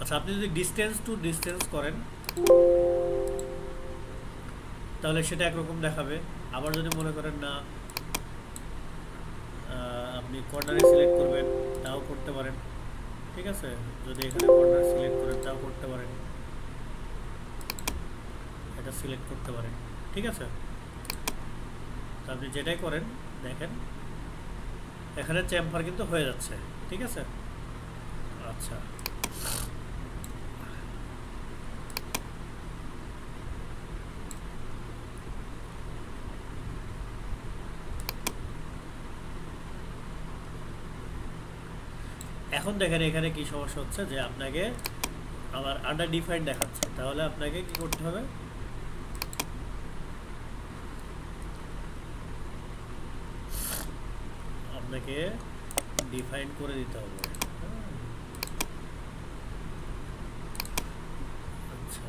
আচ্ছা, আপনি যদি ডিস্টেন্স টু ডিস্টেন্স করেন তাহলে সেটা একরকম দেখাবে। আবার যদি মনে করেন না আপনি কর্নারে সিলেক্ট করবেন, তাও করতে পারেন। ঠিক আছে, যদি এখানে কর্নার সিলেক্ট করেন তাও করতে পারেন, এটা সিলেক্ট করতে পারেন। ঠিক আছে, তো আপনি যেটাই করেন দেখেন এখানে চেম্বার কিন্তু হয়ে যাচ্ছে। ঠিক আছে, আচ্ছা এখন দেখেন এখানে কি সমস্যা হচ্ছে যে আপনাকে আমার আন্ডার ডিফাইন্ড দেখাচ্ছে। তাহলে আপনাকে কি করতে হবে, আপনাকে ডিফাইন করে দিতে হবে। আচ্ছা,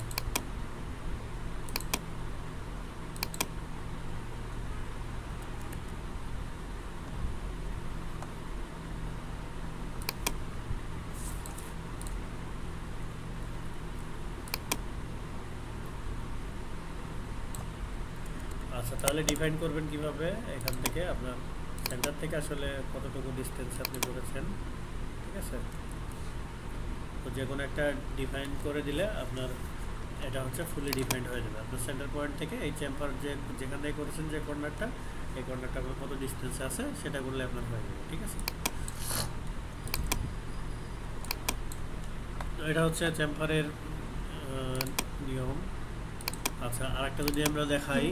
আচ্ছা তাহলে ডিফাইন করবেন কিভাবে, এখান থেকে আপনার সেন্টার থেকে আসলে কতটুকু ডিস্টেন্স আপনি করেছেন। ঠিক আছে, তো যে কোনো একটা ডিফাইন করে দিলে আপনার এটা হচ্ছে ফুলি ডিফাইন্ড হয়ে যাবে। আপনার সেন্টার পয়েন্ট থেকে এই চেম্বার যেখান থেকে করেছেন যে কর্নারটা, এই কর্নারটা আপনার কত ডিস্টেন্সে আছে সেটা করলে আপনার হয়ে যাবে। ঠিক আছে, তো এটা হচ্ছে চেম্বারের নিয়ম। আচ্ছা, আরেকটা যদি আমরা দেখাই,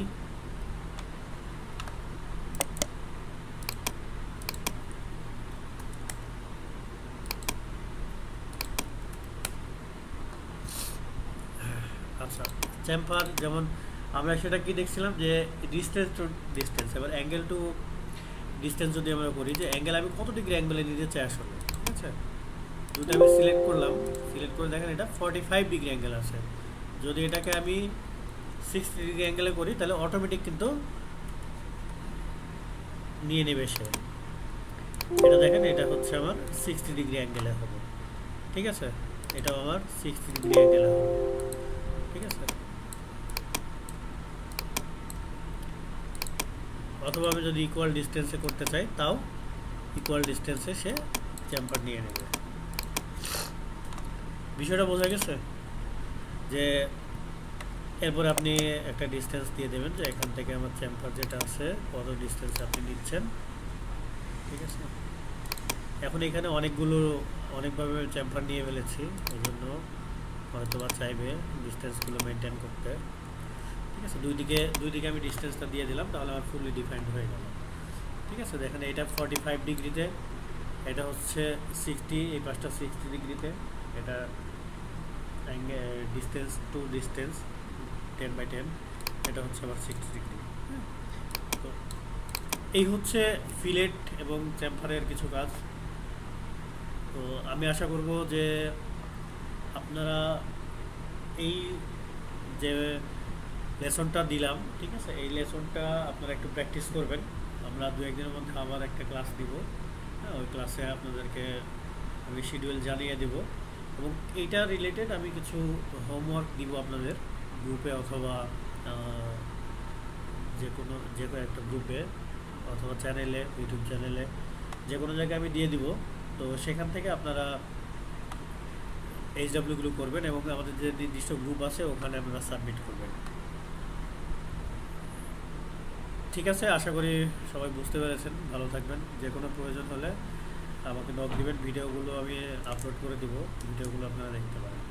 আচ্ছা চেম্বার যেমন আমরা সেটা কি দেখছিলাম যে ডিস্টেন্স টু ডিস্টেন্স, এবার অ্যাঙ্গেল টু ডিস্টেন্স যদি আমরা করি যে অ্যাঙ্গেল আমি কত ডিগ্রি অ্যাঙ্গেলে নিতে চাই আসলে। ঠিক আছে, দুটো আমি সিলেক্ট করলাম, সিলেক্ট করে দেখেন এটা 45 ডিগ্রি অ্যাঙ্গেল আছে। যদি এটাকে আমি 60 ডিগ্রি অ্যাঙ্গেলে করি তাহলে অটোমেটিক কিন্তু নিয়ে নেবে সে। এটা দেখেন এটা হচ্ছে আমার 60 ডিগ্রি অ্যাঙ্গেলে হবে। ঠিক আছে, এটাও আমার 60 ডিগ্রি অ্যাঙ্গেলে হবে। ঠিক আছে, অথবা আমি যদি ইকুয়াল ডিস্টেন্সে করতে চাই তাও ইকুয়াল ডিস্টেন্সে সে চেম্বার নিয়ে নেবে। বিষয়টা বোঝা গেছে যে এরপরে আপনি একটা ডিস্টেন্স দিয়ে দেবেন যে এখান থেকে আমার চেম্বার যেটা আছে কত ডিস্টেন্সে আপনি নিচ্ছেন। ঠিক আছে, এখন এখানে অনেকভাবে চেম্বার নিয়ে ফেলেছি, ওই জন্য হয়তো বা চাইবে ডিস্টেন্সগুলো মেনটেন করতে। ঠিক আছে, দুই দিকে আমি ডিস্টেন্সটা দিয়ে দিলাম, তাহলে আমার ফুললি ডিফাইন্ড হয়ে গেল। ঠিক আছে, দেখেন এটা 45 ডিগ্রিতে, এটা হচ্ছে 60, এই পাশটা 60 ডিগ্রিতে, এটা ডিস্টেন্স টু ডিস্টেন্স 10/10, এটা হচ্ছে আবার 60 ডিগ্রি। তো এই হচ্ছে ফিলেট এবং চেম্বারের কিছু কাজ। তো আমি আশা করব যে আপনারা এই যে লেসনটা দিলাম, ঠিক আছে, এই লেসনটা আপনারা একটু প্র্যাকটিস করবেন। আমরা 2-1 দিনের মধ্যে আবার একটা ক্লাস দিব। হ্যাঁ, ওই ক্লাসে আপনাদেরকে আমি শিডিউল জানিয়ে দেব এবং এইটা রিলেটেড আমি কিছু হোমওয়ার্ক দিব আপনাদের গ্রুপে অথবা যে কোনো একটা গ্রুপে অথবা চ্যানেলে, ইউটিউব চ্যানেলে, যে কোনো জায়গায় আমি দিয়ে দিব। তো সেখান থেকে আপনারা এইচডব্লিউগুলো করবেন এবং আমাদের যে নির্দিষ্ট গ্রুপ আছে ওখানে আপনারা সাবমিট করবেন। ঠিক আছে, আশা করি সবাই বুঝতে পেরেছেন। ভালো থাকবেন, যে কোনো প্রয়োজন হলে আমাকে নক দিবেন, ভিডিওগুলো আমি আপলোড করে দিব, ভিডিওগুলো আপনারা দেখতে পারেন।